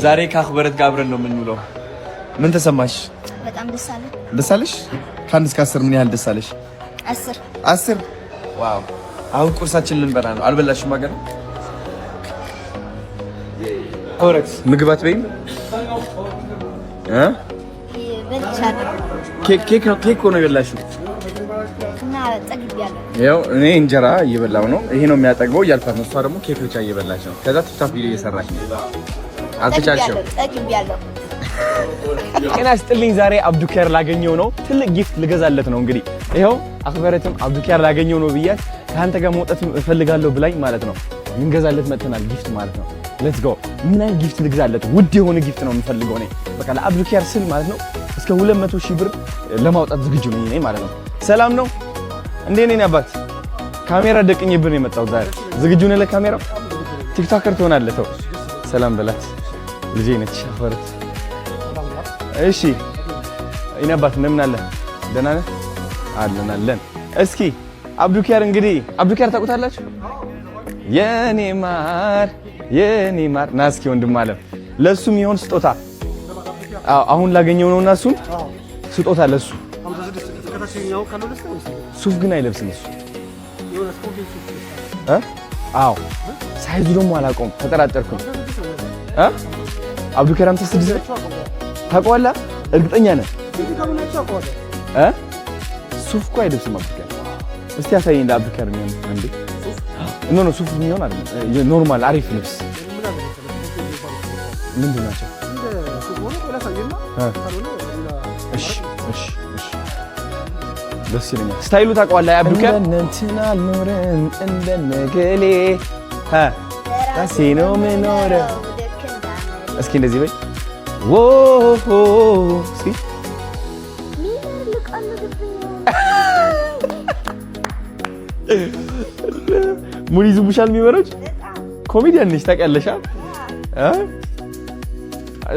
ዛሬ ከአክበረት ጋር አብረን ነው የምንውለው። ምን ተሰማሽ? በጣም ደስ አለኝ። ደስ አለሽ? ከአንድ እስከ 10 ምን ያህል ደስ አለሽ? 10 ዋው። አሁን ቁርሳችንን ልንበላ ነው። አልበላሽም? አገር ኦሬክስ ምግብ አትበይም? ኬክ ነው የበላሽው? እና ጠግቤያለሁ። ያው እኔ እንጀራ እየበላው ነው። ይሄ ነው የሚያጠግበው እያልኳት ነው። እሷ ደግሞ ኬክ ብቻ እየበላች ነው። ከዛ ቲክቶክ ቪዲዮ እየሰራች ነው። አልተቻልሽም? ጠግቤያለሁ። ጤና ይስጥልኝ። ዛሬ አብዱኪያር ላገኘው ነው። ትልቅ ጊፍት ልገዛለት ነው። እንግዲህ ይሄው አክበረትም አብዱኪያር ላገኘው ነው ብያት ከአንተ ጋር መውጣት እፈልጋለሁ ብላኝ ማለት ነው። ልንገዛለት መጥተናል። ጊፍት ማለት ነው። ሌትስ ጎ። ምን አይነት ጊፍት ልግዛለት? ውድ የሆነ ጊፍት ነው የምፈልገው እኔ። በቃ ለአብዱኪያር ስል ማለት ነው እስከ 200,000 ብር ለማውጣት ዝግጁ ነኝ እኔ ማለት ነው። ሰላም ነው እንዴ? ነኝ አባት ካሜራ ደቅኝብን የመጣው ዛሬ። ዝግጁ ነህ ለካሜራው? ቲክቶከር ትሆናለህ። ተው ሰላም በላት። ልጄ ነች አክበረት። እሺ እኔ አባት እንደምን አለ? ደህና ነህ? አለን። እስኪ አብዱኪያር እንግዲህ አብዱኪያር ታውቁታላችሁ? የኔ ማር ና እስኪ ወንድም አለም ለሱም ይሆን ስጦታ አሁን ላገኘው ነውና እሱን ስጦታ ለሱ። ሱፍ ግን አይለብስም እሱ። አዎ ሳይዙ ደግሞ አላውቀውም፣ ተጠራጠርኩኝ። አብዱኪያር 56 ታውቀዋለህ? እርግጠኛ ነህ? ሱፍ እኮ አይለብስም አብዱኪያር። እስቲ ያሳየኝ ለአብዱኪያር የሚሆን እንዴ? ኖ ሱፍ የሚሆን አይደለም፣ ኖርማል አሪፍ ልብስ ምንድን ናቸው? እሺ ደስ ይለኛል። ስታይሉ ታውቀዋለህ አብዱኪያር? እንትን አልኖርም እንደነገሌ ራሴ ነው የምኖረው። እስኪ እንደዚህ በይ። እስኪ ሙሉ ይዙብሻል የሚመረጭ ኮሜዲያን ነሽ ታውቂያለሽ?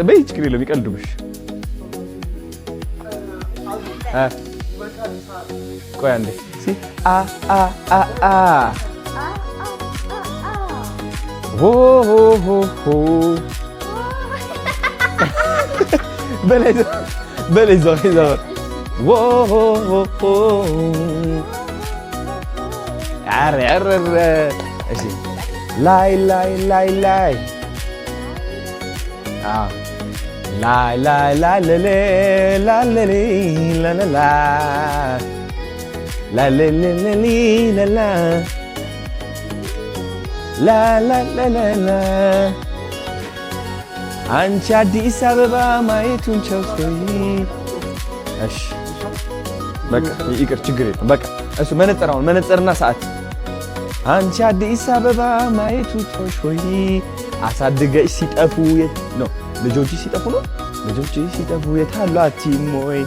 በይ ችግር የለም ይቀልዱብሽ። ቆይ አንዴ እስኪ በላይ ዘው እሺ ላይ አንቺ አዲስ አበባ ማየቱን ቸውሶይ። እሺ በቃ ይቅር ችግር የለም። በቃ እሱ መነጽርና ሰዓት። አንቺ አዲስ አበባ ማየቱ ቸውሶይ አሳድገሽ ሲጠፉ ነው ልጆችሽ ሲጠፉ ነው ልጆችሽ ሲጠፉ የታሉ አቲሞይ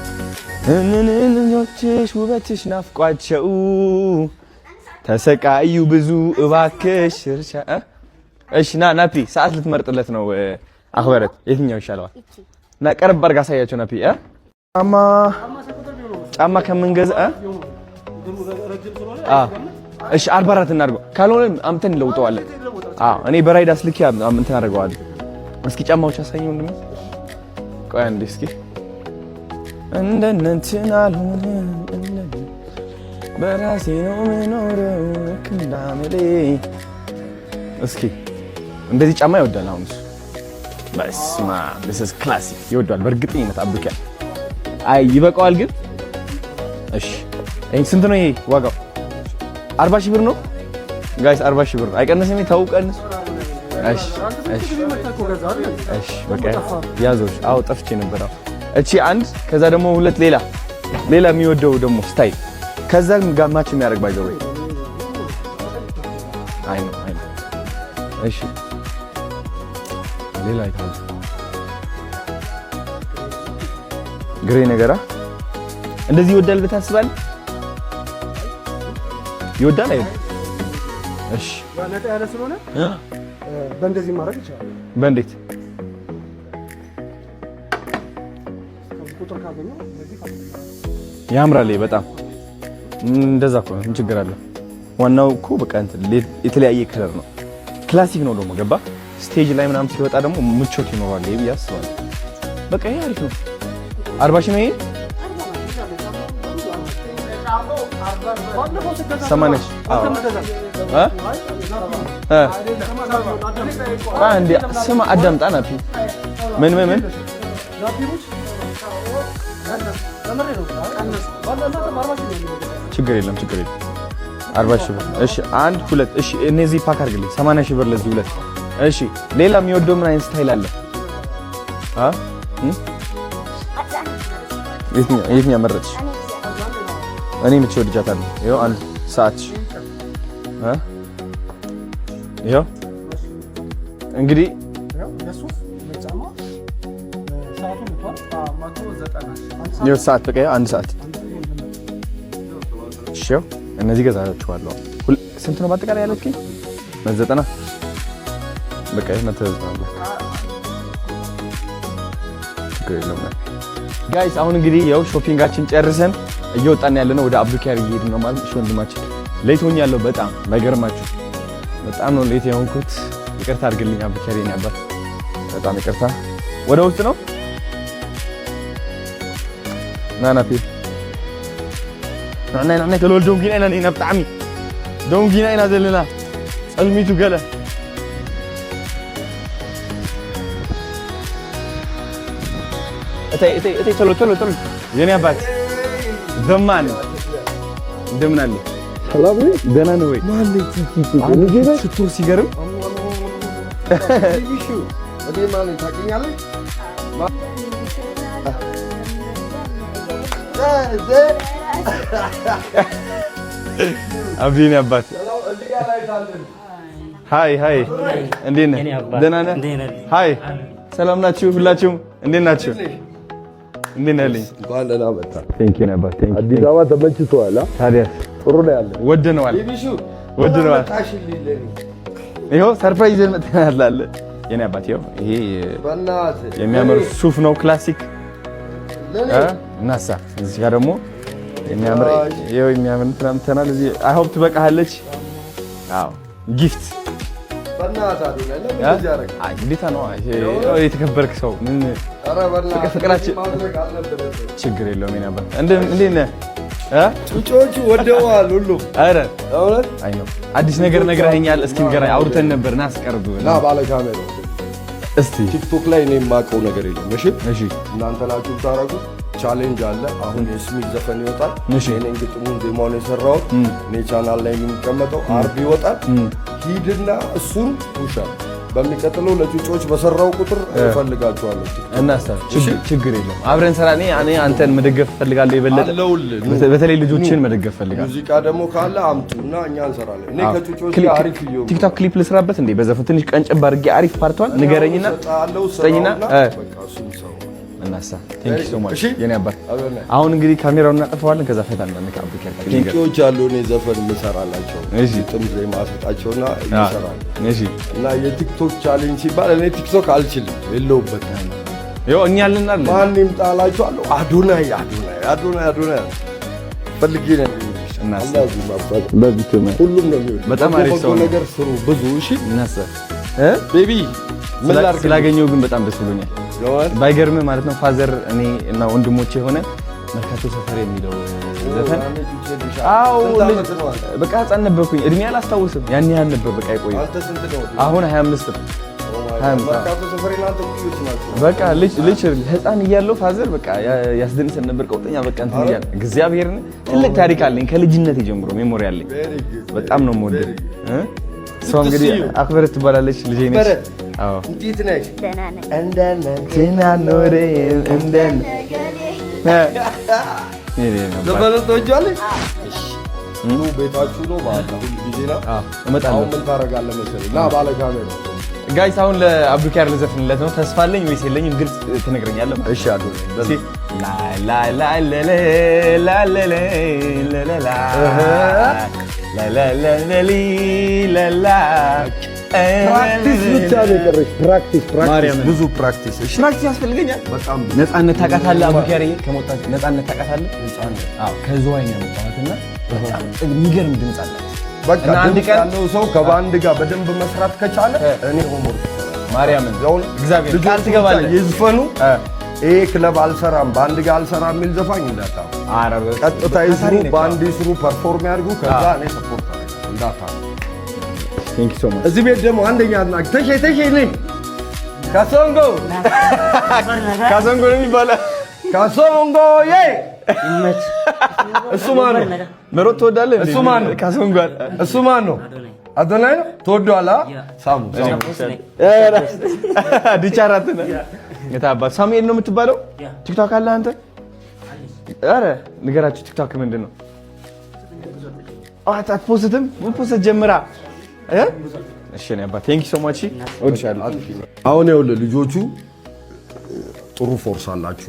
ልጆችሽ ውበትሽ ናፍቋቸው ተሰቃዩ ብዙ እባክሽ እርሻ። እሺ ናፒ ሰዓት ልትመርጥለት ነው አክበረት። የትኛው ይሻለዋል? እና ቀረብ አድርጋ አሳያቸው ናፒ። ጫማ ከምንገዛ እሺ 44 እናድርገው። ካልሆነ አምተን እንለውጠዋለን። እኔ በራይድ አስልኪ እንትን አደርገዋለሁ። እስኪ ጫማዎች አሳየው እንደምን። ቆይ አንዴ እስኪ እንደነንትን አልሆነም በራሴ ነው የምኖረው እንዳመሌ። እስኪ እንደዚህ ጫማ ይወዳል አሁን እሱ። በስማ this is classic ይወዳል በእርግጠኝነት አብዱኪያር። አይ ይበቃዋል ግን። እሺ ይሄ ስንት ነው ይሄ ዋጋው? 40,000 ብር ነው ጋይስ፣ 40,000 ብር አይቀነስም። ታውቀንስ። እሺ በቃ ያዞሽ። አዎ ጠፍቼ ነበር። እቺ አንድ፣ ከዛ ደግሞ ሁለት ሌላ የሚወደው ደግሞ ስታይል፣ ከዛ ጋማች የሚያደርግ ባይዘው። አይ ነው እሺ ሌላ አይታል ግሬ ነገራ እንደዚህ ይወዳል ብታስባል? ይወዳል አይደል? እሺ ነጣ ያለ ስለሆነ በእንደዚህ ማድረግ ይችላል። በእንዴት ቁጥር ካገኘው እንደዚህ ያምራል በጣም። እንደዛ እኮ ምን ችግር አለው? ዋናው እኮ በቃ እንትን የተለያየ ከለር ነው። ክላሲክ ነው ደግሞ ገባ። ስቴጅ ላይ ምናምን ሲወጣ ደግሞ ምቾት ይኖራል ብዬ አስባለሁ። በቃ ይሄ አሪፍ ነው። 40 ሺህ ነው ይሄ 80 ሺህ አንዴ ስማ አዳምጣ ናፒ ምን ችግር የለም 40 ሺህ ብር እሺ 1 2 እሺ እነዚህ ፓክ አድርግልኝ 80 ሺህ ብር ለዚህ ሁለት እሺ ሌላ የሚወደው ምን አይነት ስታይል አለ የትኛው መረጥሽ እኔ የምትወድጃታለሁ ይኸው አንድ ሰዓት ይኸው እንግዲህ ይኸው ሰዓት በቃ አንድ ሰዓት እሺ እነዚህ ገዛችኋለሁ ስንት ነው በአጠቃላይ ያለችኝ 190 በቃ ይሄ 190 ጋይስ አሁን እንግዲህ ያው ሾፒንጋችን ጨርሰን እየወጣን ያለነው ወደ አብዱኪያር እየሄድን ነው ማለት ነው ወንድማችን ሌት ሆኛለሁ በጣም ባይገርማችሁ በጣም ነው ሌት የሆንኩት ይቅርታ አድርግልኝ አብዱኪያር የኔ አባት በጣም ይቅርታ ወደ ውስጥ ነው ናናፒ ናና ተሎልዶም ጊና እኔ ነብጣሚ ዶም ጊና እኔ ዘለና ጸልሚቱ ገለ እቴ ቶሎ የኔ አባት ዘማን እንደምን አለ ሰላም ነው ደህና ነው ወይ ማለት ሽቶ ሲገርም ቢቢሹ ወደ ማን ታውቂኛለህ አብዲኔ አባት ሃይ እንዴት ነህ ደህና ነህ ሃይ ሰላም ናችሁ ሁላችሁም እንዴት ናችሁ እንዴት ነህ እንኳን ደህና መጣ ቴንክ ዩ ነበር ቴንክ ዩ አዲስ አበባ ተመችቶሃል ታዲያ ጥሩ ነው ያለ ወደነዋል ይኸው ሰርፕራይዝ መጥተናል አለ የኔ አባት ይኸው ይሄ የሚያምር ሱፍ ነው ክላሲክ እናሳ እዚህ ጋር ደግሞ የሚያምር ትናንትናል እዚህ አይ ሆፕ ትበቃለች አዎ ጊፍት ግዴታ ነው የተከበርክ ሰው ምን ፍቅራችን ችግር የለውም የኔ አባት እንዴት ነህ ጩጮቹ ወደዋል ሁሉም አረ አውረት አይ ነው አዲስ ነገር ነግረኸኛል እስኪ ንገረኝ አውርተን ነበር ና አስቀርቡ ና ባለ ካሜራ እስቲ ቲክቶክ ላይ እኔ የማውቀው ነገር የለም እሺ እናንተ ናችሁ ታረጉ ቻሌንጅ አለ አሁን የስሚት ዘፈን ይወጣል እኔ ግጥሙን ዜማውን የሰራው እኔ ቻናል ላይ የሚቀመጠው አርብ ይወጣል ሂድና እሱን ውሻል በሚቀጥለው ለጩጮች በሰራው ቁጥር እፈልጋቸዋለሁ እናሳ ችግር የለም አብረን ሰራ እኔ አንተን መደገፍ ፈልጋለሁ ይበለጥ በተለይ ልጆችን መደገፍ ፈልጋለሁ ሙዚቃ ደግሞ ካለ አምጡና እኛ እንሰራለን እኔ ከጩጮች ጋር አሪፍ ይየው ቲክቶክ ክሊፕ ልስራበት እንዴ በዘፈን ትንሽ ቀንጨብ አድርጌ አሪፍ ፓርቷን ንገረኝና ሰኝና እናሳ ቴንክ ዩ ሶ ማች የኔ አባት አሁን እንግዲህ ካሜራውን እናጠፋዋለን ከዛ ፈታ እንደነካ አብዱኪያር ቲክቶክ አሉ እኔ ዘፈን ምሰራላቸው እሺ ጥምዝ ማሰጣቸውና ይሰራል እሺ እና የቲክቶክ ቻሌንጅ ሲባል እኔ ቲክቶክ አልችልም የለውበት ይኸው እኛ አለን አይደል ማንንም ጣላችኋለሁ አዶናይ ፈልጌ ነው እናሳ በዚህ ሁሉም ነው የሚወድ በጣም አሪፍ ሰው ነገር ስሩ ብዙ እሺ እናሳ ቤቢ ምን ላድርግ ስላገኘው ግን በጣም ደስ ብሎኛል ባይገርም ማለት ነው ፋዘር እኔ እና ወንድሞቼ ሆነ መርካቶ ሰፈር የሚለው ዘፈን አው በቃ ህፃን ነበርኩኝ እድሜ አላስታውስም ያን ያህል ነበር በቃ ይቆይ አሁን 25 ነው መርካቶ ሰፈር እናንተ ልጆች ናችሁ በቃ ልጅ ህፃን እያለሁ ፋዘር በቃ ያስደንሰን ነበር ቀውጠኛ በቃ እንትን ይያል እግዚአብሔርን ትልቅ ታሪክ አለኝ ከልጅነት ጀምሮ ሜሞሪ አለኝ በጣም ነው የምወደው ሰው እንግዲህ አክብረት ትባላለች ልጄ ነች አዎ እንዴት ነሽ ደህና ነኝ እንደነ ኖሬ እንደነ ዘፈንቶኛለሽ ኑ ቤታችሁ ነው ማለት ሁሉ ጊዜ ነው እመጣለሁ ምን ታረጋለህ መሰለኝ ና ባለ ካሜራ ጋይስ አሁን ለአብዱኪያር ልዘፍንለት ነው ተስፋ አለኝ ወይስ የለኝም ግልጽ ትነግረኛለህ እሺ አዱ ላ ላ ላ ላ ላ ላ ፕራክቲስ ብቻ ነው የቀረሽ ፕራክቲስ ብዙ ፕራክቲስ እሺ ፕራክቲስ ያስፈልገኛል በጣም ነፃነት ታውቃታለህ አብዱኪያር ከሞጣች ነፃነት ታውቃታለህ አዎ ከዝዋይ ነው የመጣሁትና በጣም የሚገርም ድምጽ አላት በቃ አንድ ቀን ያለው ሰው ከባንድ ጋር በደንብ መስራት ከቻለ እኔ ሆምወርክ ማርያምን እግዚአብሔር ቃል ትገባለህ ይዝፈኑ ይሄ ክለብ አልሰራም ባንድ ጋር አልሰራም የሚል ዘፋኝ እንዳታው አረብ ቀጥታ ይስሩ ባንድ ይስሩ ፐርፎርም ያድርጉ ከዛ እኔ ሰፖርት አደርጋለሁ እንዳታው ቴንክ ዩ ሶ ማች እዚህ ቤት ደግሞ አንደኛ አድናቂ ተሼ ነኝ ካሶንጎ ነው የሚባለው ካሶንጎ ይመች እሱ ማን ነው መሮጥ ትወዳለህ እሱ ማን ነው ካሶንጎ እሱ ማን ነው አዶናይ ነው ተወዷላ ሳሙ ዲቻራት ነው የታባ ሳሙኤል ነው የምትባለው ቲክቶክ አለ አንተ አረ ንገራችሁ ቲክቶክ ምንድነው አትፖስትም ፖስት ጀምራ እሺ ነው አባ ቴንክ ዩ ሶ ማች ወድሻለሁ አሁን ይኸውልህ ልጆቹ ጥሩ ፎርስ አላችሁ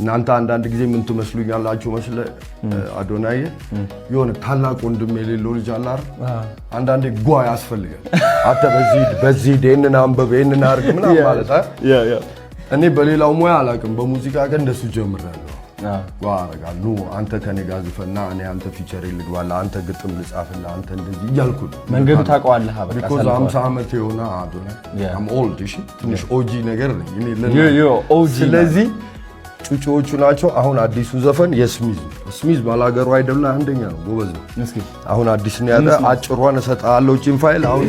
እናንተ አንዳንድ ጊዜ ምን ትመስሉኛላችሁ መስለ አዶናይ የሆነ ታላቅ ወንድም የሌለው ልጅ አለ አይደል አንዳንዴ ጓ ያስፈልጋል አተ በዚህ ደህና አንበብ ይሄንን አርግ ምናምን ማለት ያ እኔ በሌላው ሙያ አላውቅም በሙዚቃ ግን እንደሱ ጀምራለሁ ጓ አረጋለሁ አንተ ከኔ ጋር ዝፈና እኔ አንተ ፊቸር ይልግባል አንተ ግጥም ልጻፍና አንተ እንደዚህ እያልኩ መንገዱ ታውቀዋለህ በቃ because 50 ዓመት የሆነ አዶናይ I'm old እሺ ትንሽ ኦጂ ነገር ነኝ እኔ ኦጂ ስለዚህ ጩጮቹ ናቸው አሁን አዲሱ ዘፈን የስሚዝ ባላገሩ አይደለም አንደኛ ነው ጎበዝ ነው እስኪ አሁን አዲስ ነው ያለ አጭሯን እሰጣለሁ ቺን ፋይል አሁን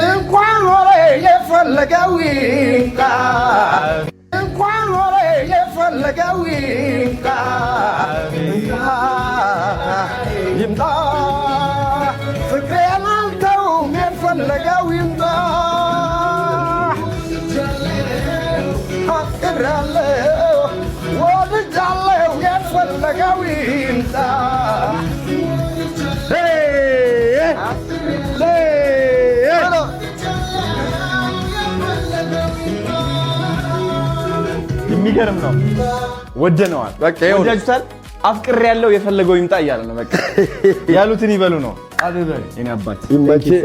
እንኳን ወሬ የፈለገው እንኳን ወሬ የፈለገው ይምጣ ፍቅሬን አንተው የፈለገው ይምጣ አፍቅራለሁ ወድጃለሁ የፈለገው ይምጣ የሚገርም ነው ወደነዋል በቃ ወዳጅታል አፍቅር ያለው የፈለገው ይምጣ እያለ ነው በቃ ያሉትን ይበሉ ነው አደረኝ እኔ አባት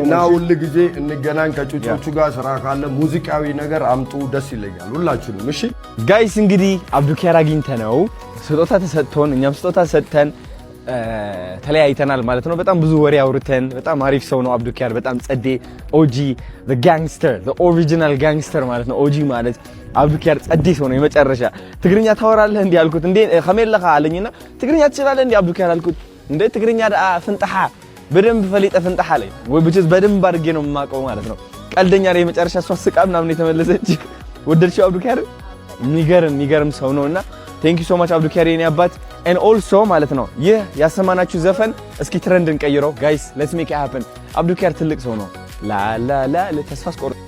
እና ሁሉ ጊዜ እንገናኝ ከጩጮቹ ጋር ስራ ካለ ሙዚቃዊ ነገር አምጡ ደስ ይለኛል ሁላችሁንም እሺ ጋይስ እንግዲህ አብዱኪያር አግኝተነው ስጦታ ተሰጥቶን እኛም ስጦታ ሰጥተን ተለያይተናል ማለት ነው በጣም ብዙ ወሬ አውርተን በጣም አሪፍ ሰው ነው አብዱኪያር በጣም ጸዴ ኦጂ the gangster the original gangster ማለት ነው ኦጂ ማለት አብዱኪያር ጸዴ ሰው ነው የመጨረሻ ትግርኛ ታወራለህ እንዴ አልኩት እንዴ ከመለኻ አለኝና ትግርኛ ትችላለህ እንዴ አብዱኪያር አልኩት እንዴ ትግርኛ ፍንጣሃ በደንብ ፈሊጠ ፍንጣሃ ላይ ወይ ብቻስ በደንብ አድርጌ ነው የማውቀው ማለት ነው ቀልደኛ ላይ የመጨረሻ እሷ ስቃ ምናምን የተመለሰች ወደድሽው አብዱኪያር የሚገርም ሰው ነውና ቴንክ ዩ ሶ ማች አብዱኪያር የኔ አባት and also ማለት ነው ይህ ያሰማናችሁ ዘፈን እስኪ ትሬንድን ቀይረው ጋይስ ሌትስ ሜክ ኢት ሃፕን አብዱኪያር ትልቅ ሰው ነው ላ ተስፋ አስቆርጥ